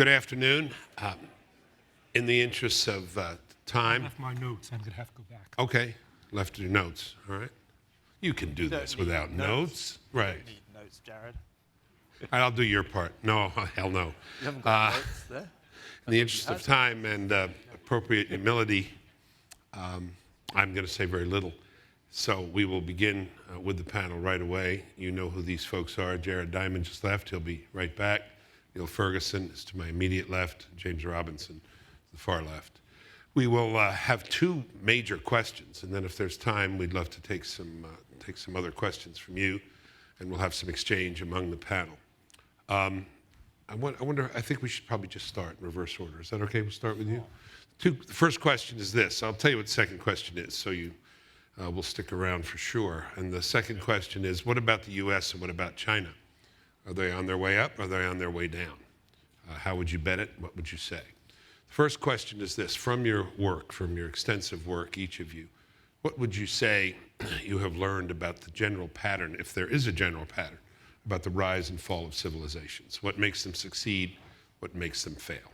Good afternoon. In the interests of time. I left my notes. I'm going to have to go back. Okay, left your notes. All right. You can do this without notes. Right. You don't need notes, Jared. I'll do your part. No, hell no. You haven't got notes there? In the interest of time and appropriate humility, I'm going to say very little. So we will begin with the panel right away. You know who these folks are. Jared Diamond just left. He'll be right back. Neil Ferguson is to my immediate left. James Robinson to the far left. We will have two major questions, and then if there's time, we'd love to take some other questions from you, and we'll have some exchange among the panel. I think we should probably just start in reverse order. Is that okay? We'll start with you. The first question is this. I'll tell you what the second question is, so you will stick around for sure. And the second question is, what about the U.S. and what about China? Are they on their way up? Are they on their way down? How would you bet it? What would you say? The first question is this. From your work, from your extensive work, each of you, what would you say you have learned about the general pattern, if there is a general pattern, about the rise and fall of civilizations? What makes them succeed? What makes them fail?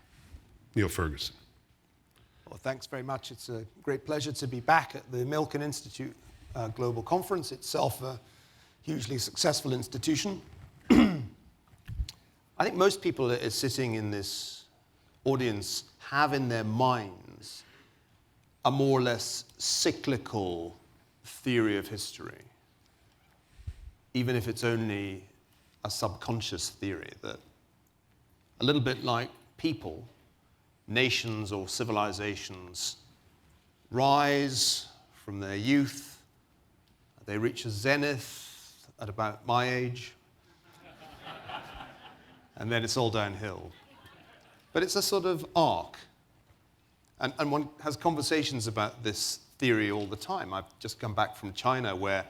Neil Ferguson. Well, thanks very much. It's a great pleasure to be back at the Milken Institute Global Conference, itself a hugely successful institution. I think most people that are sitting in this audience have in their minds a more or less cyclical theory of history, even if it's only a subconscious theory, that a little bit like people, nations or civilizations rise from their youth, they reach a zenith at about my age, and then it's all downhill. But it's a sort of arc. And one has conversations about this theory all the time. I've just come back from China, where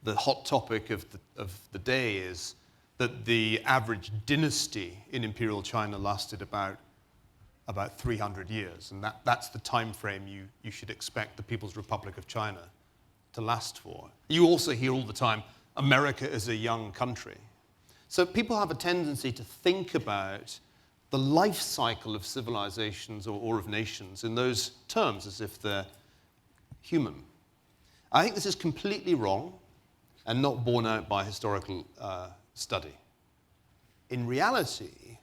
the hot topic of the day is that the average dynasty in imperial China lasted about 300 years. And that's the time frame you should expect the People's Republic of China to last for. You also hear all the time, America is a young country. So people have a tendency to think about the life cycle of civilizations or of nations in those terms, as if they're human. I think this is completely wrong and not borne out by historical study. In reality,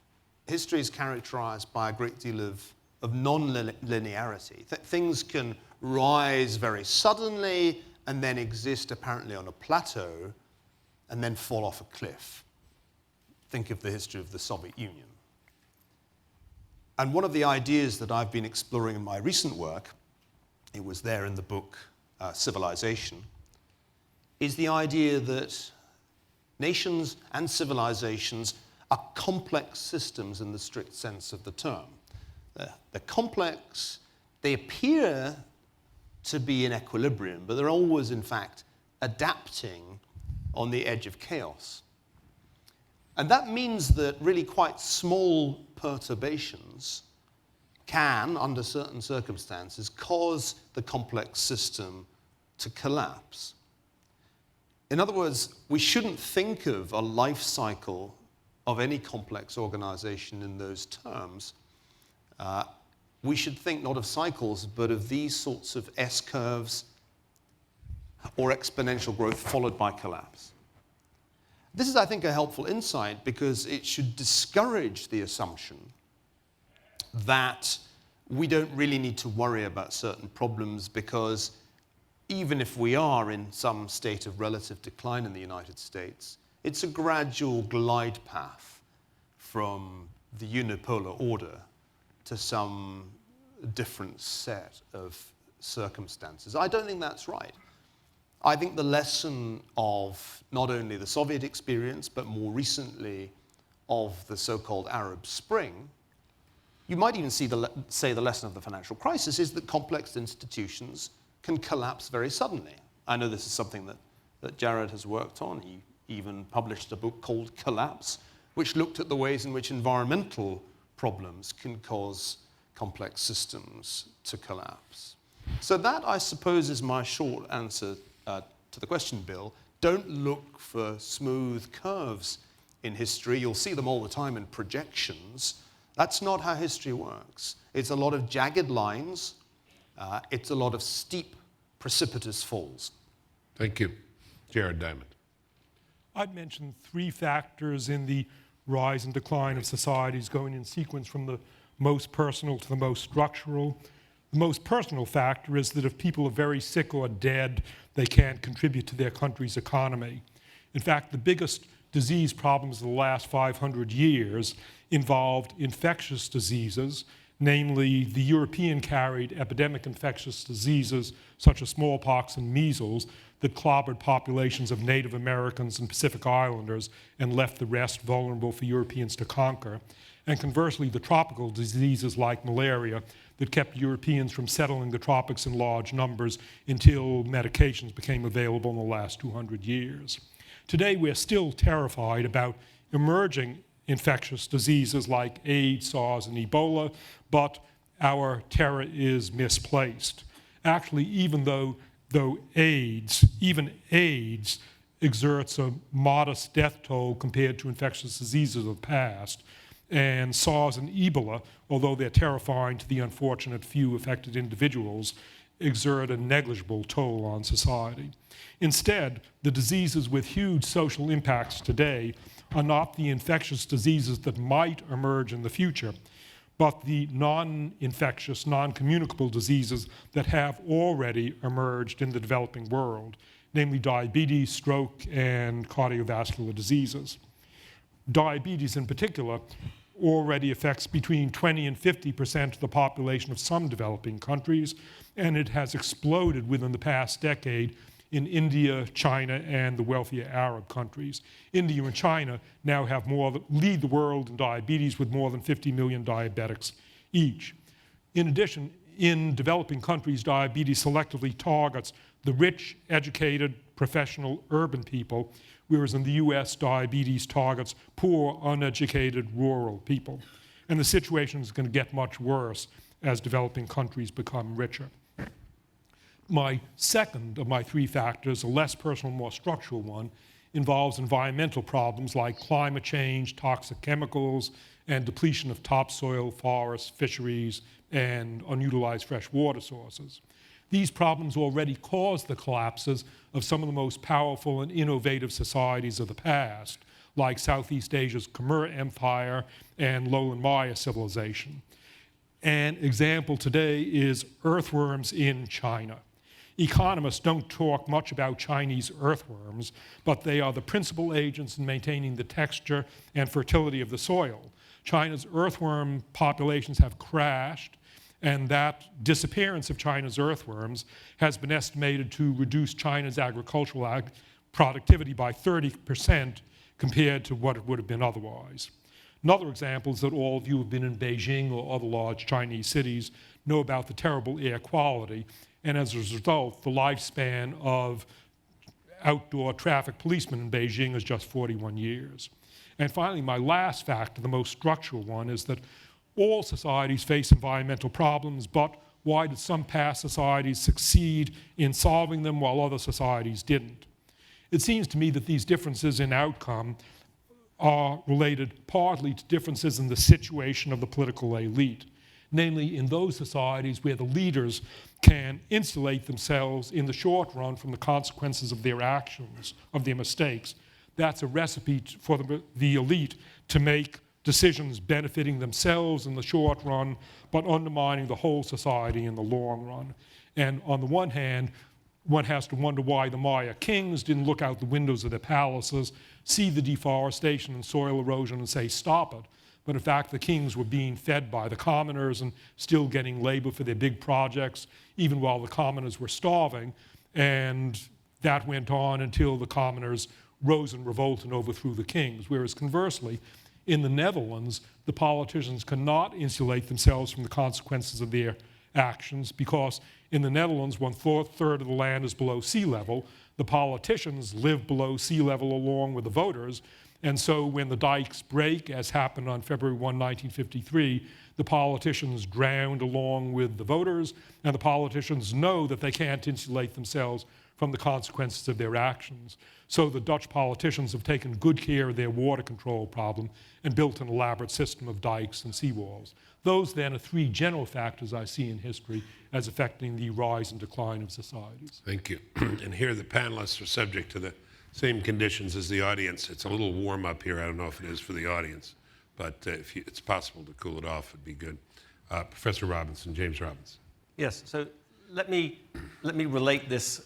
history is characterized by a great deal of non-linearity. Things can rise very suddenly and then exist apparently on a plateau and then fall off a cliff. Think of the history of the Soviet Union. And one of the ideas that I've been exploring in my recent work, it was there in the book Civilization, is the idea that nations and civilizations are complex systems in the strict sense of the term. They're complex, they appear to be in equilibrium, but they're always, in fact, adapting on the edge of chaos. And that means that really quite small perturbations can, under certain circumstances, cause the complex system to collapse. In other words, we shouldn't think of a life cycle of any complex organization in those terms. We should think not of cycles, but of these sorts of S-curves or exponential growth followed by collapse. This is, I think, a helpful insight because it should discourage the assumption that we don't really need to worry about certain problems because even if we are in some state of relative decline in the United States, it's a gradual glide path from the unipolar order to some different set of circumstances. I don't think that's right. I think the lesson of not only the Soviet experience, but more recently of the so-called Arab Spring, you might even say the lesson of the financial crisis is that complex institutions can collapse very suddenly. I know this is something that Jared has worked on. He even published a book called Collapse, which looked at the ways in which environmental problems can cause complex systems to collapse. So that, I suppose, is my short answer to the question, Bill. Don't look for smooth curves in history. You'll see them all the time in projections, That's not how history works. It's a lot of jagged lines. It's a lot of steep, precipitous falls. Thank you. Jared Diamond. I'd mention 3 factors in the rise and decline of societies going in sequence from the most personal to the most structural. The most personal factor is that if people are very sick or dead, they can't contribute to their country's economy. In fact, the biggest disease problems of the last 500 years involved infectious diseases, namely the European-carried epidemic infectious diseases such as smallpox and measles that clobbered populations of Native Americans and Pacific Islanders and left the rest vulnerable for Europeans to conquer. And conversely, the tropical diseases like malaria that kept Europeans from settling the tropics in large numbers until medications became available in the last 200 years. Today, we're still terrified about emerging infectious diseases like AIDS, SARS, and Ebola, but our terror is misplaced. Actually, even though AIDS exerts a modest death toll compared to infectious diseases of the past, and SARS and Ebola, although they're terrifying to the unfortunate few affected individuals, exert a negligible toll on society. Instead, the diseases with huge social impacts today are not the infectious diseases that might emerge in the future, but the non-infectious, non-communicable diseases that have already emerged in the developing world, namely diabetes, stroke, and cardiovascular diseases. Diabetes in particular already affects between 20 and 50% of the population of some developing countries, and it has exploded within the past decade in India, China, and the wealthier Arab countries. India and China now have lead the world in diabetes with more than 50 million diabetics each. In addition, in developing countries, diabetes selectively targets the rich, educated, professional, urban people, whereas in the US, diabetes targets poor, uneducated, rural people. And the situation is going to get much worse as developing countries become richer. My second of my 3 factors, a less personal, more structural one, involves environmental problems like climate change, toxic chemicals, and depletion of topsoil, forests, fisheries, and unutilized fresh water sources. These problems already caused the collapses of some of the most powerful and innovative societies of the past, like Southeast Asia's Khmer Empire and lowland Maya civilization. An example today is earthworms in China. Economists don't talk much about Chinese earthworms, but they are the principal agents in maintaining the texture and fertility of the soil. China's earthworm populations have crashed, and that disappearance of China's earthworms has been estimated to reduce China's agricultural productivity by 30% compared to what it would have been otherwise. Another example is that all of you who have been in Beijing or other large Chinese cities know about the terrible air quality, and as a result, the lifespan of outdoor traffic policemen in Beijing is just 41 years. And finally, my last factor, the most structural one, is that all societies face environmental problems, but why did some past societies succeed in solving them while other societies didn't? It seems to me that these differences in outcome are related partly to differences in the situation of the political elite, namely in those societies where the leaders can insulate themselves in the short run from the consequences of their actions, of their mistakes. That's a recipe for the elite to make decisions benefiting themselves in the short run, but undermining the whole society in the long run. And on the one hand, one has to wonder why the Maya kings didn't look out the windows of their palaces, see the deforestation and soil erosion and say, stop it. But in fact, the kings were being fed by the commoners and still getting labor for their big projects, even while the commoners were starving. And that went on until the commoners rose in revolt and overthrew the kings. Whereas conversely, in the Netherlands, the politicians cannot insulate themselves from the consequences of their actions because in the Netherlands, 1/3 of the land is below sea level. The politicians live below sea level along with the voters. And so when the dikes break, as happened on February 1, 1953, the politicians drowned along with the voters, and the politicians know that they can't insulate themselves from the consequences of their actions. So the Dutch politicians have taken good care of their water control problem and built an elaborate system of dikes and seawalls. Those then are three general factors I see in history as affecting the rise and decline of societies. Thank you. And here the panelists are subject to the same conditions as the audience. It's a little warm up here. I don't know if it is for the audience, but if it's possible to cool it off, it'd be good. Professor Robinson, James Robinson. Yes, so let me relate this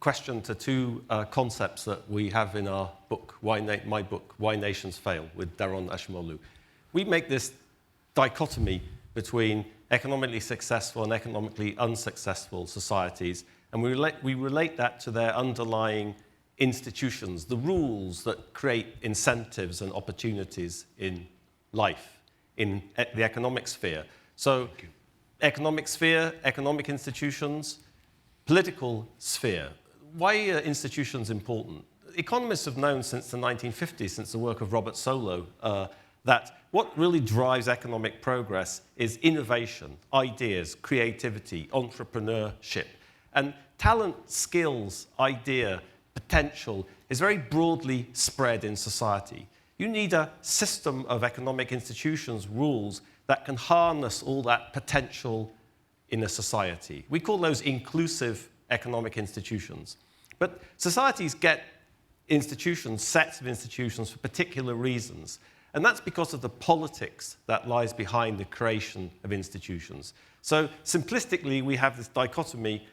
question to two concepts that we have in our book, my book, Why Nations Fail, with Daron Ashimolu. We make this dichotomy between economically successful and economically unsuccessful societies, and we relate that to their underlying institutions, the rules that create incentives and opportunities in life, in the economic sphere. So economic sphere, economic institutions, political sphere. Why are institutions important? Economists have known since the 1950s, since the work of Robert Solow, that what really drives economic progress is innovation, ideas, creativity, entrepreneurship. And talent, skills, idea, potential is very broadly spread in society. You need a system of economic institutions, rules, that can harness all that potential in a society. We call those inclusive economic institutions. But societies get institutions, sets of institutions, for particular reasons. And that's because of the politics that lies behind the creation of institutions. So simplistically, we have this dichotomy.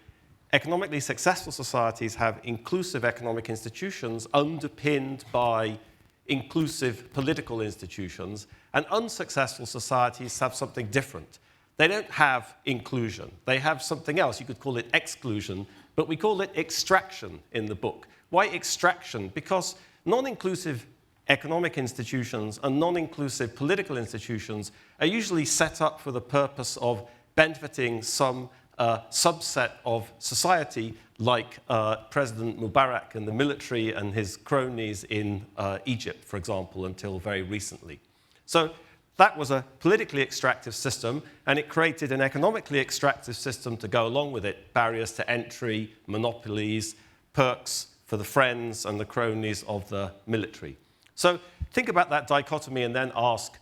Economically successful societies have inclusive economic institutions underpinned by inclusive political institutions, and unsuccessful societies have something different. They don't have inclusion. They have something else. You could call it exclusion, but we call it extraction in the book. Why extraction? Because non-inclusive economic institutions and non-inclusive political institutions are usually set up for the purpose of benefiting some subset of society, like President Mubarak and the military and his cronies in Egypt, for example, until very recently. So that was a politically extractive system, and it created an economically extractive system to go along with it: barriers to entry, monopolies, perks for the friends and the cronies of the military. So think about that dichotomy and then ask,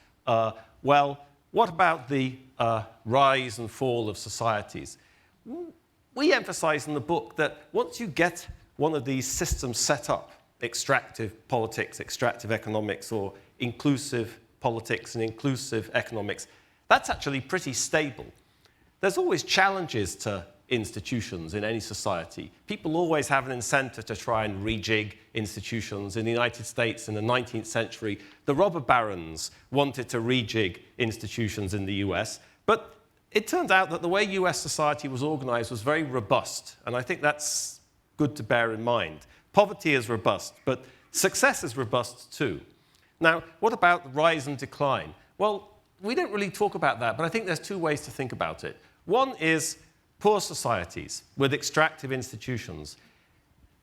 well, what about the rise and fall of societies? We emphasize in the book that once you get one of these systems set up, extractive politics, extractive economics, or inclusive politics and inclusive economics, that's actually pretty stable. There's always challenges to institutions in any society. People always have an incentive to try and rejig institutions. In the United States in the 19th century, the robber barons wanted to rejig institutions in the US, but it turned out that the way US society was organized was very robust, and I think that's good to bear in mind. Poverty is robust, but success is robust too. Now, what about rise and decline? Well, we don't really talk about that, but I think there's two ways to think about it. One is poor societies with extractive institutions.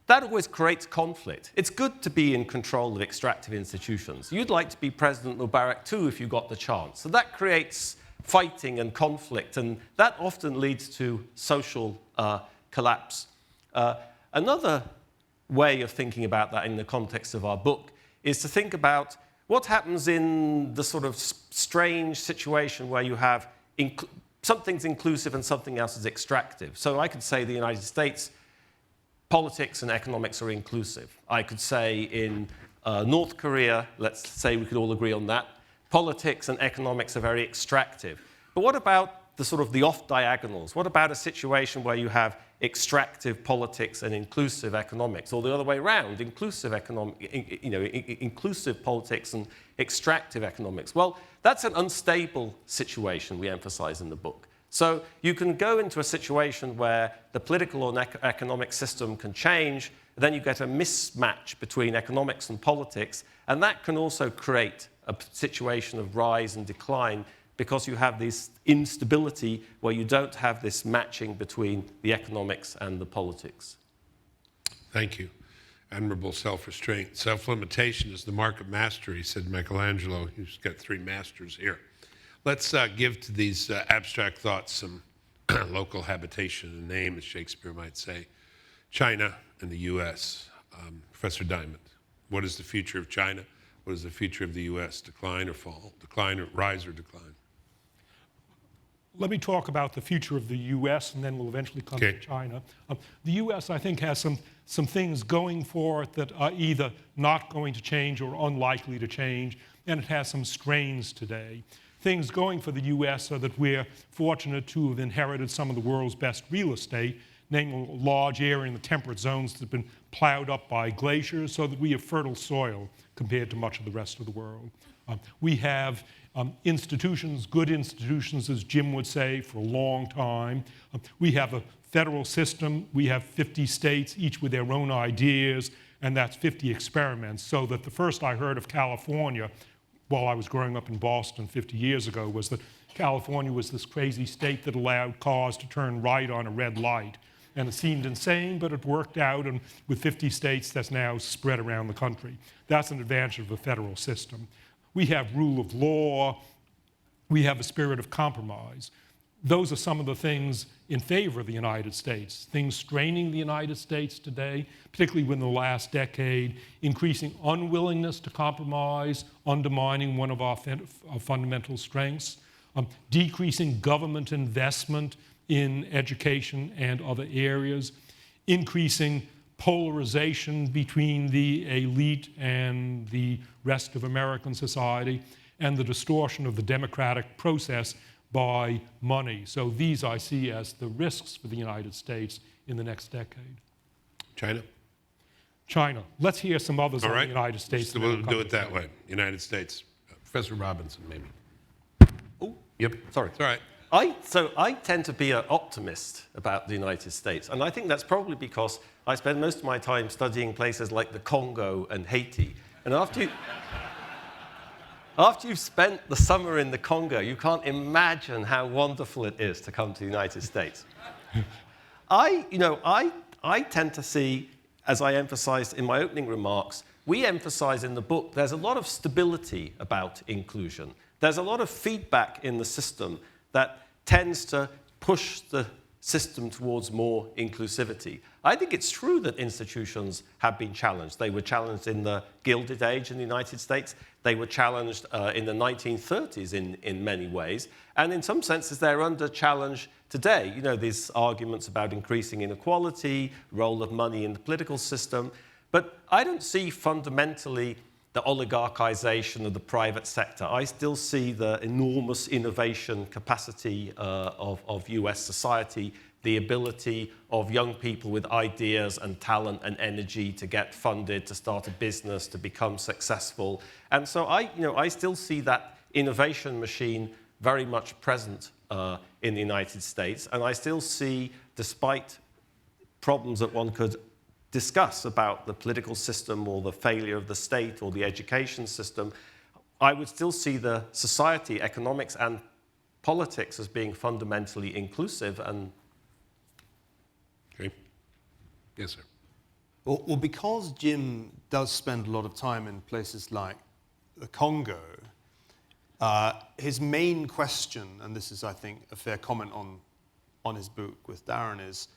That always creates conflict. It's good to be in control of extractive institutions. You'd like to be President Mubarak too if you got the chance. So that creates fighting and conflict, and that often leads to social collapse. Another way of thinking about that in the context of our book is to think about what happens in the sort of strange situation where you have something's inclusive and something else is extractive. So I could say the United States, politics and economics are inclusive. I could say in North Korea, let's say we could all agree on that, politics and economics are very extractive. But what about the sort of the off-diagonals? What about a situation where you have extractive politics and inclusive economics, or the other way around, inclusive politics and extractive economics? Well, that's an unstable situation we emphasize in the book. So you can go into a situation where the political or economic system can change, then you get a mismatch between economics and politics, and that can also create a situation of rise and decline because you have this instability where you don't have this matching between the economics and the politics. Thank you. Admirable self-restraint. Self-limitation is the mark of mastery, said Michelangelo. He's got 3 masters here. Let's give to these abstract thoughts some local habitation and name, as Shakespeare might say. China and the U.S. Professor Diamond, what is the future of China? What is the future of the U.S.? Decline or fall? Decline or rise or decline? Let me talk about the future of the U.S., and then we'll eventually come to China. The U.S., I think, has some things going for it that are either not going to change or unlikely to change, and it has some strains today. Things going for the U.S. are that we're fortunate to have inherited some of the world's best real estate, namely a large area in the temperate zones that have been plowed up by glaciers, so that we have fertile soil compared to much of the rest of the world. We have institutions, good institutions, as Jim would say, for a long time. We have a federal system. We have 50 states, each with their own ideas, and that's 50 experiments. So that the first I heard of California, while I was growing up in Boston 50 years ago, was that California was this crazy state that allowed cars to turn right on a red light. And it seemed insane, but it worked out, and with 50 states, that's now spread around the country. That's an advantage of a federal system. We have rule of law. We have a spirit of compromise. Those are some of the things in favor of the United States. Things straining the United States today, particularly within the last decade, increasing unwillingness to compromise, undermining one of our fundamental strengths, decreasing government investment in education and other areas, increasing polarization between the elite and the rest of American society, and the distortion of the democratic process by money. So these I see as the risks for the United States in the next decade. China? China. Let's hear some others All on right. the United States. We'll do it that way. United States. Professor Robinson, maybe. Oh, Yep. sorry. It's all right. So I tend to be an optimist about the United States, and I think that's probably because I spend most of my time studying places like the Congo and Haiti. And after you've spent the summer in the Congo, you can't imagine how wonderful it is to come to the United States. I tend to see, as I emphasized in my opening remarks, we emphasize in the book there's a lot of stability about inclusion. There's a lot of feedback in the system that tends to push the system towards more inclusivity. I think it's true that institutions have been challenged. They were challenged in the Gilded Age in the United States. They were challenged in the 1930s in many ways. And in some senses, they're under challenge today. You know, these arguments about increasing inequality, role of money in the political system. But I don't see fundamentally the oligarchization of the private sector. I still see the enormous innovation capacity of US society, the ability of young people with ideas and talent and energy to get funded, to start a business, to become successful. And so I still see that innovation machine very much present in the United States. And I still see, despite problems that one could discuss about the political system or the failure of the state or the education system, I would still see the society, economics, and politics as being fundamentally inclusive. And Okay. Yes, sir. Well, because Jim does spend a lot of time in places like the Congo, his main question, and this is, I think, a fair comment on his book with Darren, is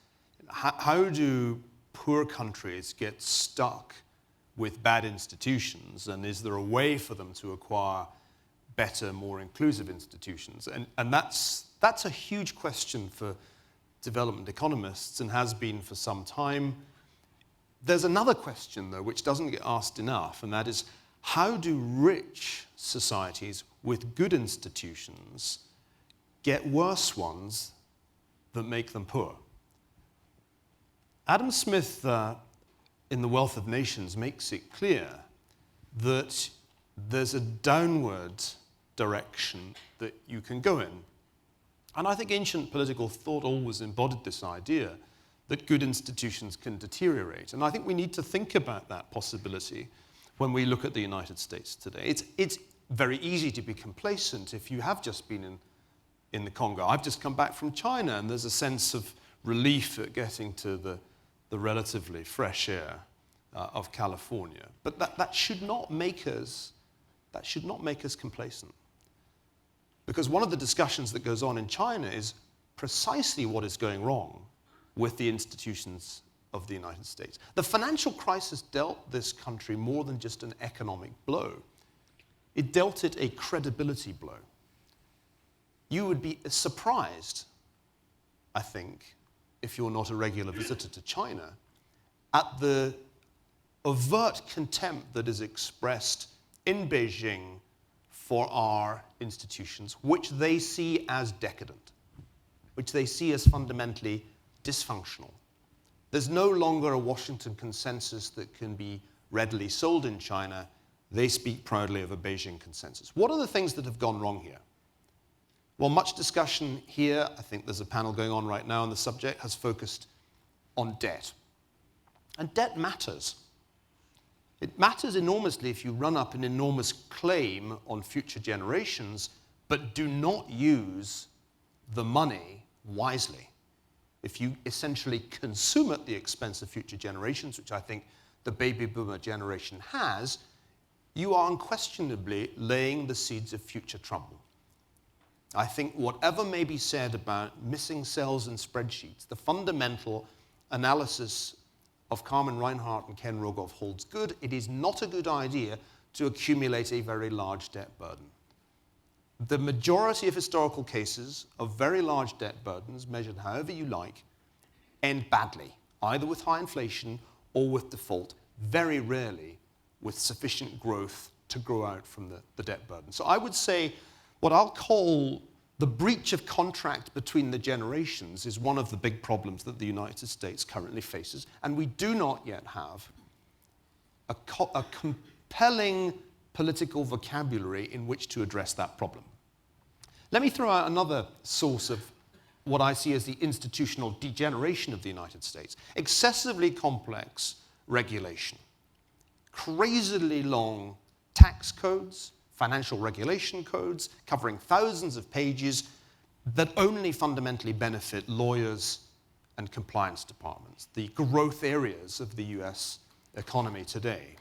how do poor countries get stuck with bad institutions, and is there a way for them to acquire better, more inclusive institutions? And that's a huge question for development economists and has been for some time. There's another question, though, which doesn't get asked enough, and that is, how do rich societies with good institutions get worse ones that make them poor? Adam Smith, in The Wealth of Nations, makes it clear that there's a downward direction that you can go in. And I think ancient political thought always embodied this idea that good institutions can deteriorate. And I think we need to think about that possibility when we look at the United States today. It's very easy to be complacent if you have just been in the Congo. I've just come back from China, and there's a sense of relief at getting to the relatively fresh air of California. But that should not make us complacent. Because one of the discussions that goes on in China is precisely what is going wrong with the institutions of the United States. The financial crisis dealt this country more than just an economic blow. It dealt it a credibility blow. You would be surprised, I think, if you're not a regular visitor to China, at the overt contempt that is expressed in Beijing for our institutions, which they see as decadent, which they see as fundamentally dysfunctional. There's no longer a Washington consensus that can be readily sold in China. They speak proudly of a Beijing consensus. What are the things that have gone wrong here? Well, much discussion here, I think there's a panel going on right now on the subject, has focused on debt. And debt matters. It matters enormously if you run up an enormous claim on future generations, but do not use the money wisely. If you essentially consume at the expense of future generations, which I think the baby boomer generation has, you are unquestionably laying the seeds of future trouble. I think whatever may be said about missing cells in spreadsheets, the fundamental analysis of Carmen Reinhardt and Ken Rogoff holds good. It is not a good idea to accumulate a very large debt burden. The majority of historical cases of very large debt burdens, measured however you like, end badly, either with high inflation or with default, very rarely with sufficient growth to grow out from the debt burden. So I would say what I'll call the breach of contract between the generations is one of the big problems that the United States currently faces, and we do not yet have a compelling political vocabulary in which to address that problem. Let me throw out another source of what I see as the institutional degeneration of the United States. Excessively complex regulation, crazily long tax codes, financial regulation codes covering thousands of pages that only fundamentally benefit lawyers and compliance departments, the growth areas of the US economy today.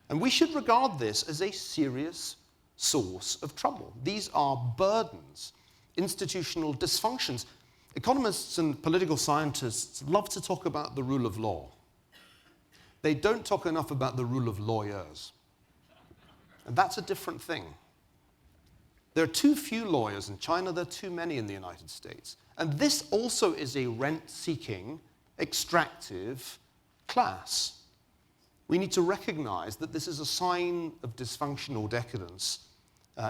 And we should regard this as a serious source of trouble. These are burdens, institutional dysfunctions. Economists and political scientists love to talk about the rule of law. They don't talk enough about the rule of lawyers. And that's a different thing. There are too few lawyers in China, there are too many in the United States. And this also is a rent-seeking, extractive class. We need to recognize that this is a sign of dysfunctional decadence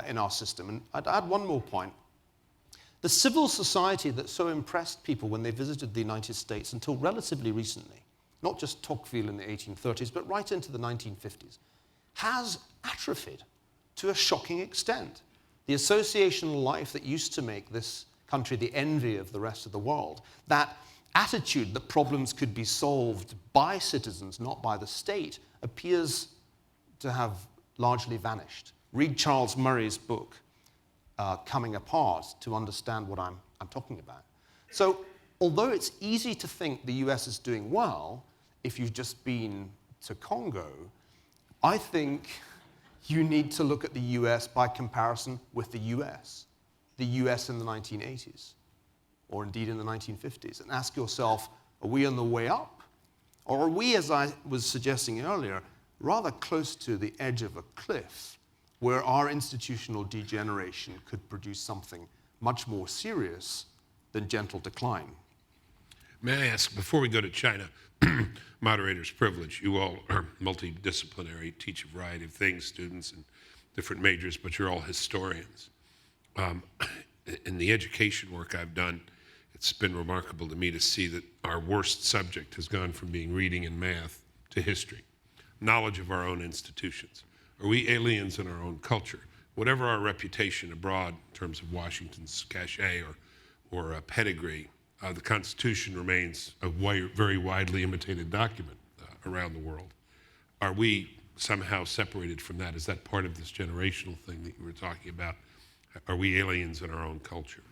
in our system. And I'd add one more point. The civil society that so impressed people when they visited the United States until relatively recently, not just Tocqueville in the 1830s, but right into the 1950s, has atrophied to a shocking extent. The associational life that used to make this country the envy of the rest of the world, that attitude that problems could be solved by citizens, not by the state, appears to have largely vanished. Read Charles Murray's book, Coming Apart, to understand what I'm talking about. So, although it's easy to think the US is doing well if you've just been to Congo, I think you need to look at the US by comparison with the US in the 1980s, or indeed in the 1950s, and ask yourself, are we on the way up? Or are we, as I was suggesting earlier, rather close to the edge of a cliff where our institutional degeneration could produce something much more serious than gentle decline? May I ask, before we go to China, moderator's privilege, you all are multidisciplinary, teach a variety of things, students in different majors, but you're all historians. In the education work I've done, it's been remarkable to me to see that our worst subject has gone from being reading and math to history, knowledge of our own institutions. Are we aliens in our own culture? Whatever our reputation abroad in terms of Washington's cachet or pedigree, the Constitution remains a very widely imitated document around the world. Are we somehow separated from that? Is that part of this generational thing that you were talking about? Are we aliens in our own culture?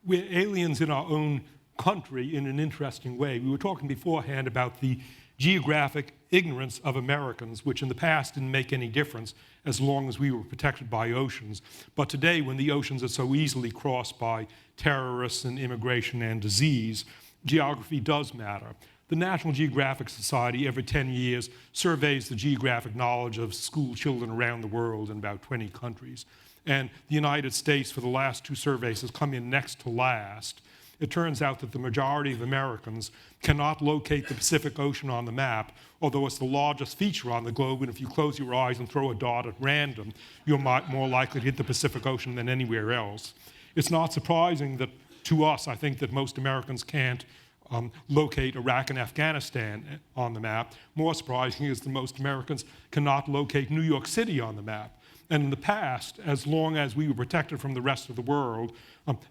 We're aliens in our own country in an interesting way. We were talking beforehand about the geographic ignorance of Americans, which in the past didn't make any difference as long as we were protected by oceans. But today, when the oceans are so easily crossed by terrorists and immigration and disease, geography does matter. The National Geographic Society every 10 years surveys the geographic knowledge of school children around the world in about 20 countries. And the United States, for the last 2 surveys, has come in next to last. It turns out that the majority of Americans cannot locate the Pacific Ocean on the map, although it's the largest feature on the globe, and if you close your eyes and throw a dot at random, you're more likely to hit the Pacific Ocean than anywhere else. It's not surprising that, to us, I think that most Americans can't locate Iraq and Afghanistan on the map. More surprising is that most Americans cannot locate New York City on the map. And in the past, as long as we were protected from the rest of the world,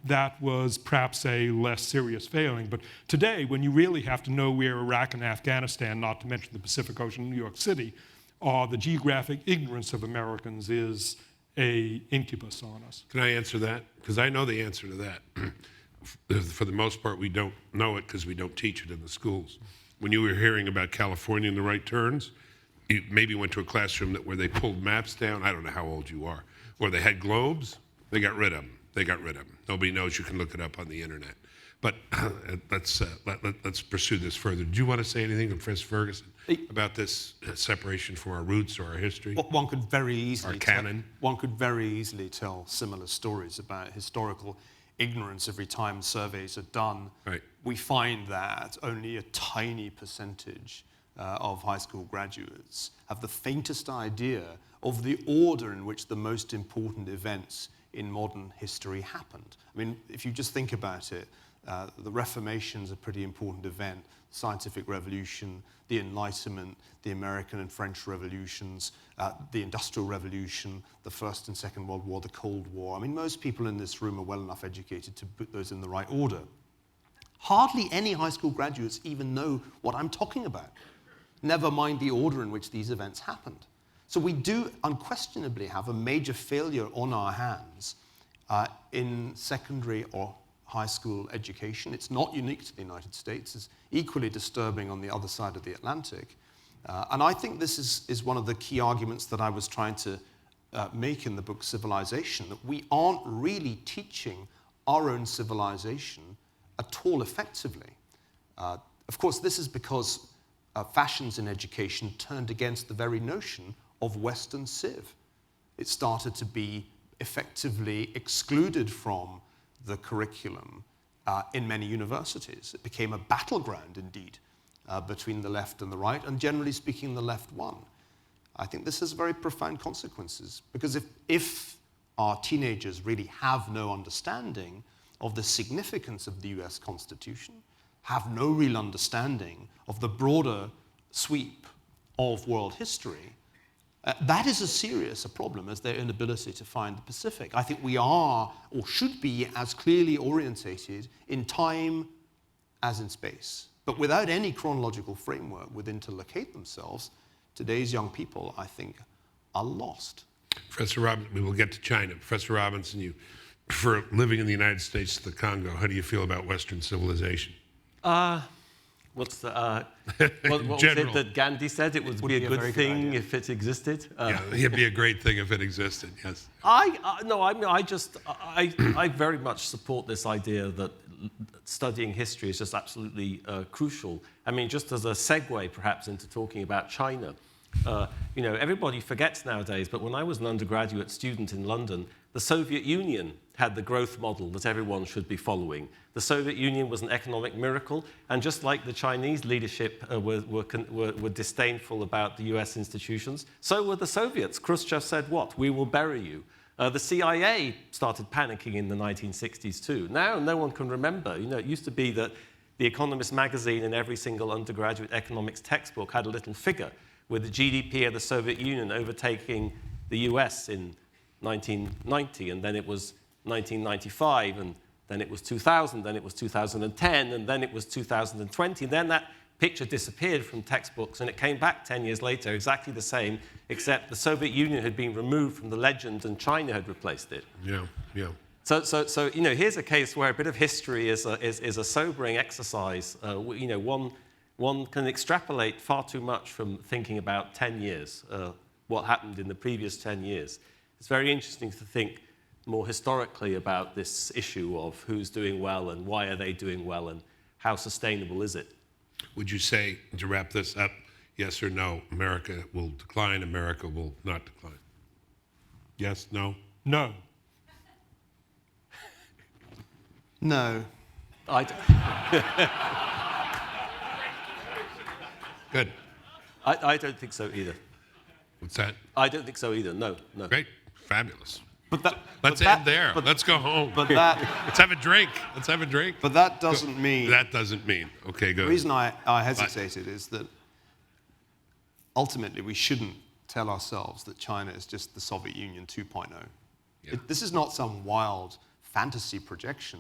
that was perhaps a less serious failing. But today, when you really have to know where Iraq and Afghanistan, not to mention the Pacific Ocean and New York City, are, the geographic ignorance of Americans is an incubus on us. Can I answer that? Because I know the answer to that. For the most part, we don't know it because we don't teach it in the schools. When you were hearing about California and the right turns, you maybe went to a classroom where they pulled maps down. I don't know how old you are. Or they had globes. They got rid of them. Nobody knows. You can look it up on the internet. But let's pursue this further. Do you want to say anything to Professor Ferguson about this separation from our roots or our history? One could very easily Our canon. One could very easily tell similar stories about historical ignorance every time surveys are done. Right. We find that only a tiny percentage of high school graduates have the faintest idea of the order in which the most important events in modern history happened. I mean, if you just think about it, the Reformation is a pretty important event, scientific revolution, the Enlightenment, the American and French revolutions, the Industrial Revolution, the First and Second World War, the Cold War. I mean, most people in this room are well enough educated to put those in the right order. Hardly any high school graduates even know what I'm talking about, never mind the order in which these events happened. So we do unquestionably have a major failure on our hands in secondary or high school education. It's not unique to the United States. It's equally disturbing on the other side of the Atlantic. And I think this is one of the key arguments that I was trying to make in the book Civilization, that we aren't really teaching our own civilization at all effectively. Of course, this is because fashions in education turned against the very notion of Western civ. It started to be effectively excluded from the curriculum in many universities. It became a battleground, indeed, between the left and the right, and generally speaking, the left won. I think this has very profound consequences, because if our teenagers really have no understanding of the significance of the US Constitution, have no real understanding of the broader sweep of world history, that is as serious a problem as their inability to find the Pacific. I think we are, or should be, as clearly orientated in time as in space. But without any chronological framework within to locate themselves, today's young people, I think, are lost. Professor Robinson, we will get to China. Professor Robinson, you prefer living in the United States to the Congo. How do you feel about Western civilization? What was it that Gandhi said? It would be a good thing if it existed. Yeah, it'd be a great thing if it existed. Yes. I very much support this idea that studying history is just absolutely crucial. I mean, just as a segue, perhaps, into talking about China. Everybody forgets nowadays, but when I was an undergraduate student in London, the Soviet Union had the growth model that everyone should be following. The Soviet Union was an economic miracle, and just like the Chinese leadership were disdainful about the US institutions, so were the Soviets. Khrushchev said, what? We will bury you. The CIA started panicking in the 1960s too. Now no one can remember. It used to be that The Economist magazine in every single undergraduate economics textbook had a little figure with the GDP of the Soviet Union overtaking the US in 1990, and then it was 1995, and then it was 2000, then it was 2010, and then it was 2020. And then that picture disappeared from textbooks, and it came back 10 years later, exactly the same, except the Soviet Union had been removed from the legend and China had replaced it. Yeah. So here's a case where a bit of history is a sobering exercise. One can extrapolate far too much from thinking about 10 years, what happened in the previous 10 years. It's very interesting to think more historically about this issue of who's doing well and why are they doing well and how sustainable is it? Would you say, to wrap this up, yes or no, America will decline, America will not decline? Yes, no? No. No. I d- Good. I don't think so either. What's that? I don't think so either. No, no. Great. Fabulous. But that, Let's but that- end there. Let's go home. But that, Let's have a drink. Let's have a drink. but that doesn't mean. That doesn't mean. Okay, go The ahead. reason I hesitated is that ultimately we shouldn't tell ourselves that China is just the Soviet Union 2.0. Yeah. This is not some wild fantasy projection.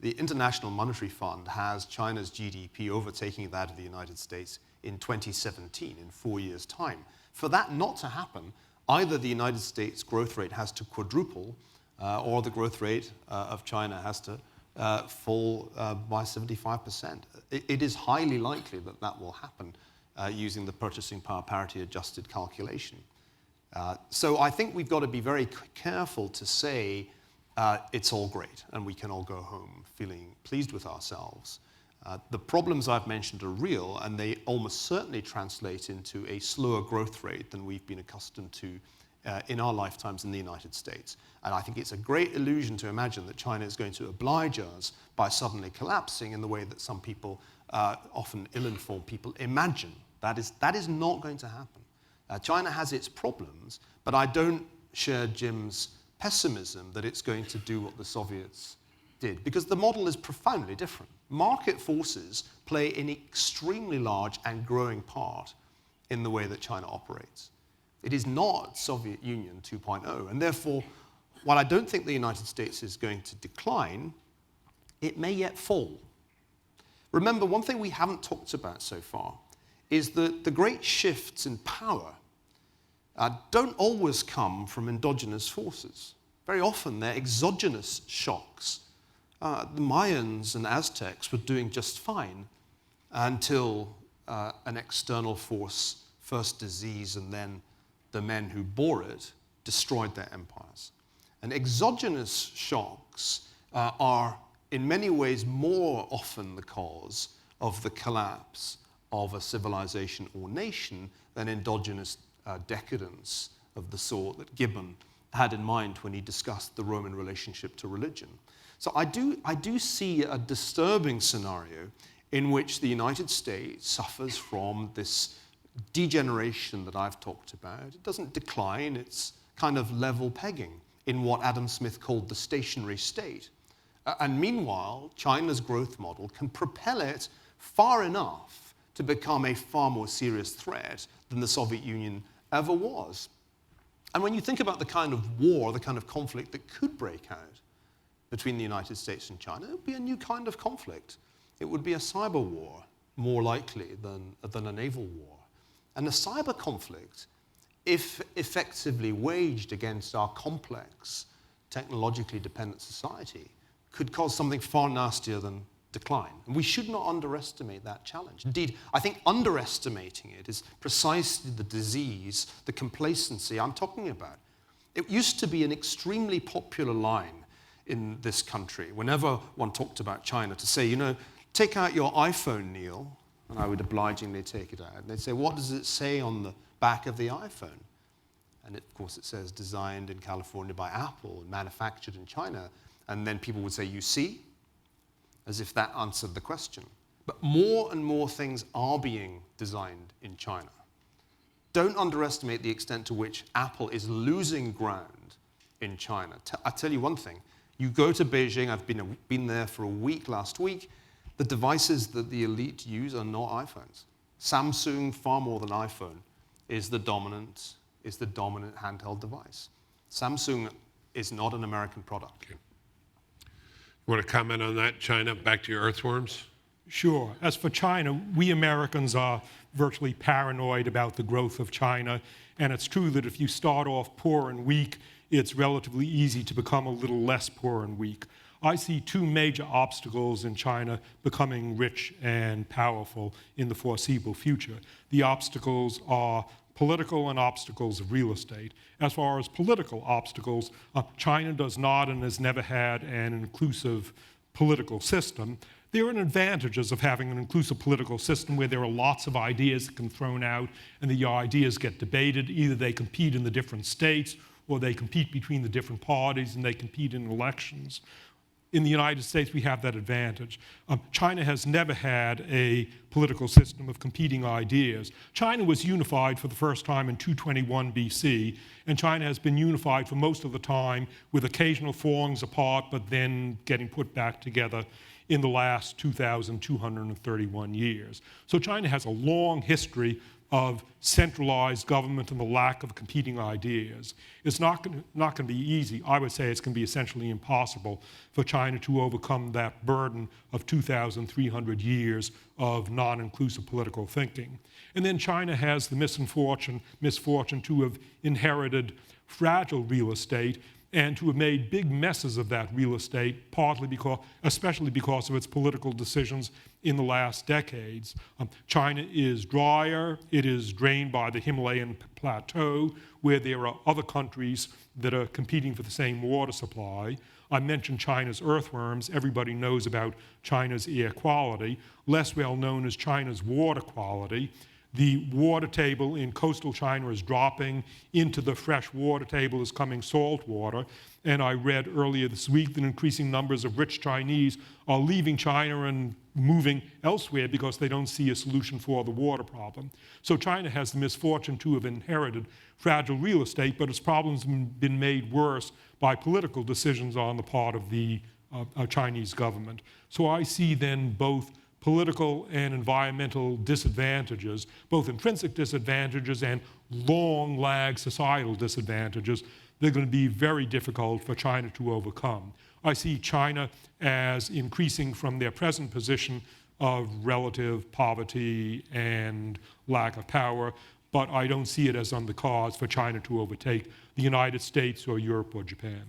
The International Monetary Fund has China's GDP overtaking that of the United States in 2017, in 4 years' time. For that not to happen, either the United States growth rate has to quadruple, or the growth rate of China has to fall by 75%. It is highly likely that that will happen using the purchasing power parity adjusted calculation. So I think we've got to be very careful to say it's all great and we can all go home feeling pleased with ourselves. The problems I've mentioned are real, and they almost certainly translate into a slower growth rate than we've been accustomed to in our lifetimes in the United States. And I think it's a great illusion to imagine that China is going to oblige us by suddenly collapsing in the way that some people, often ill-informed people, imagine. That is not going to happen. China has its problems, but I don't share Jim's pessimism that it's going to do what the Soviets did, because the model is profoundly different. Market forces play an extremely large and growing part in the way that China operates. It is not Soviet Union 2.0, and therefore, while I don't think the United States is going to decline, it may yet fall. Remember, one thing we haven't talked about so far is that the great shifts in power don't always come from endogenous forces. Very often, they're exogenous shocks. The Mayans and Aztecs were doing just fine until an external force, first disease and then the men who bore it, destroyed their empires. And exogenous shocks are in many ways more often the cause of the collapse of a civilization or nation than endogenous decadence of the sort that Gibbon had in mind when he discussed the Roman relationship to religion. So I do see a disturbing scenario in which the United States suffers from this degeneration that I've talked about. It doesn't decline, it's kind of level pegging in what Adam Smith called the stationary state. And meanwhile, China's growth model can propel it far enough to become a far more serious threat than the Soviet Union ever was. And when you think about the kind of war, the kind of conflict that could break out between the United States and China, it would be a new kind of conflict. It would be a cyber war, more likely than a naval war. And a cyber conflict, if effectively waged against our complex, technologically dependent society, could cause something far nastier than decline. And we should not underestimate that challenge. Indeed, I think underestimating it is precisely the disease, the complacency I'm talking about. It used to be an extremely popular line in this country, whenever one talked about China, to say, you know, take out your iPhone, Neil, and I would obligingly take it out. And they'd say, what does it say on the back of the iPhone? And of course it says designed in California by Apple and manufactured in China. And then people would say, you see? As if that answered the question. But more and more things are being designed in China. Don't underestimate the extent to which Apple is losing ground in China. I'll tell you one thing. You go to Beijing, I've been there for a week last week, the devices that the elite use are not iPhones. Samsung, far more than iPhone, is the dominant handheld device. Samsung is not an American product. Okay. You want to comment on that, China? Back to your earthworms? Sure. As for China, we Americans are virtually paranoid about the growth of China. And it's true that if you start off poor and weak, it's relatively easy to become a little less poor and weak. I see two major obstacles in China becoming rich and powerful in the foreseeable future. The obstacles are political and obstacles of real estate. As far as political obstacles, China does not and has never had an inclusive political system. there are advantages of having an inclusive political system where there are lots of ideas that can be thrown out and the ideas get debated. Either they compete in the different states or they compete between the different parties and they compete in elections. In the United States, we have that advantage. China has never had a political system of competing ideas. China was unified for the first time in 221 BC, and China has been unified for most of the time with occasional fallings apart, but then getting put back together in the last 2,231 years. So China has a long history of centralized government and the lack of competing ideas. It's not going to be easy. I would say it's going to be essentially impossible for China to overcome that burden of 2,300 years of non-inclusive political thinking. And then China has the misfortune to have inherited fragile real estate and to have made big messes of that real estate, especially because of its political decisions in the last decades. China is drier. It is drained by the Himalayan plateau, where there are other countries that are competing for the same water supply. I mentioned China's earthworms. Everybody knows about China's air quality. Less well known is China's water quality. The water table in coastal China is dropping. Into the fresh water table is coming salt water. And I read earlier this week that increasing numbers of rich Chinese are leaving China and moving elsewhere because they don't see a solution for the water problem. So China has the misfortune to have inherited fragile real estate, but its problems have been made worse by political decisions on the part of the Chinese government. So I see then both political and environmental disadvantages, both intrinsic disadvantages and long lag societal disadvantages, they're going to be very difficult for China to overcome. I see China as increasing from their present position of relative poverty and lack of power, but I don't see it as on the cards for China to overtake the United States or Europe or Japan.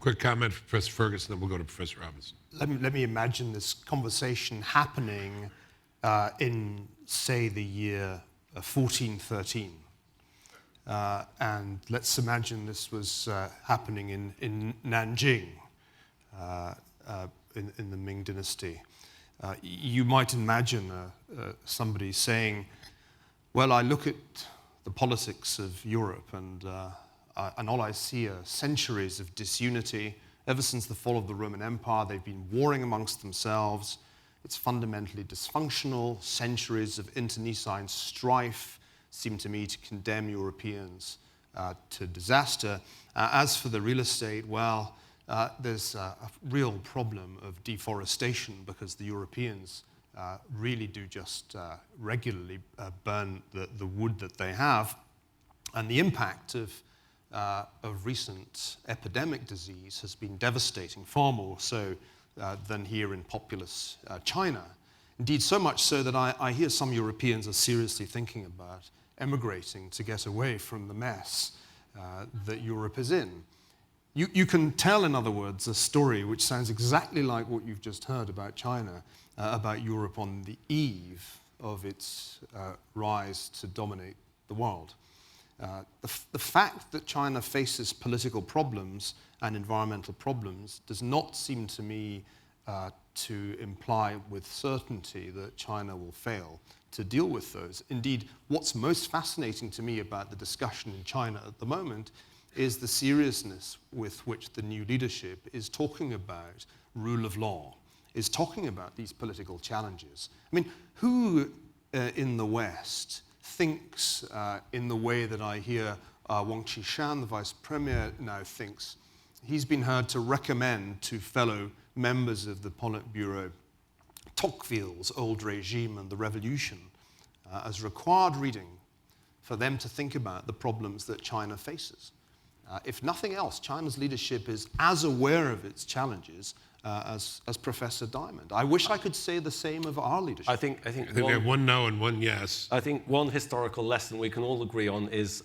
Quick comment from Professor Ferguson, then we'll go to Professor Robinson. Let me imagine this conversation happening in, say, the year 1413. And let's imagine this was happening in Nanjing in the Ming Dynasty. You might imagine somebody saying, well, I look at the politics of Europe and all I see are centuries of disunity. Ever since the fall of the Roman Empire, they've been warring amongst themselves. It's fundamentally dysfunctional. Centuries of internecine strife seem to me to condemn Europeans to disaster. As for the real estate, well, there's a real problem of deforestation because the Europeans really do just regularly burn the wood that they have. And the impact of recent epidemic disease has been devastating, far more so than here in populous China. Indeed, so much so that I hear some Europeans are seriously thinking about emigrating to get away from the mess that Europe is in. You can tell, in other words, a story which sounds exactly like what you've just heard about China, about Europe on the eve of its rise to dominate the world. The fact that China faces political problems and environmental problems does not seem to me to imply with certainty that China will fail to deal with those. Indeed, what's most fascinating to me about the discussion in China at the moment is the seriousness with which the new leadership is talking about rule of law, is talking about these political challenges. I mean, who in the West thinks in the way that I hear Wang Qishan, the vice premier, now thinks? He's been heard to recommend to fellow members of the Politburo Tocqueville's Old Regime and the Revolution as required reading for them to think about the problems that China faces. If nothing else, China's leadership is as aware of its challenges as Professor Diamond. I wish I could say the same of our leadership. I think We have one no and one yes. I think one historical lesson we can all agree on is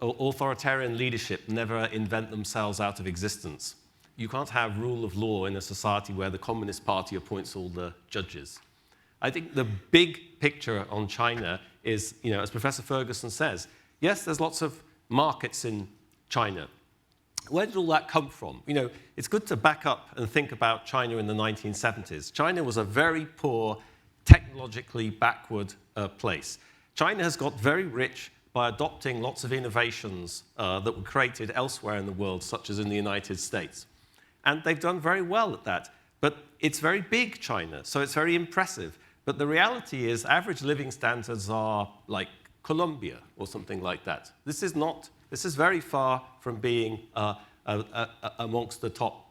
authoritarian leadership never invent themselves out of existence. You can't have rule of law in a society where the Communist Party appoints all the judges. I think the big picture on China is, as Professor Ferguson says, yes, there's lots of markets in China. where did all that come from? You know, it's good to back up and think about China in the 1970s. China was a very poor, technologically backward place. China has got very rich by adopting lots of innovations that were created elsewhere in the world, such as in the United States. And they've done very well at that. But it's very big, China, so it's very impressive. But the reality is average living standards are like Colombia or something like that. This is very far from being amongst the top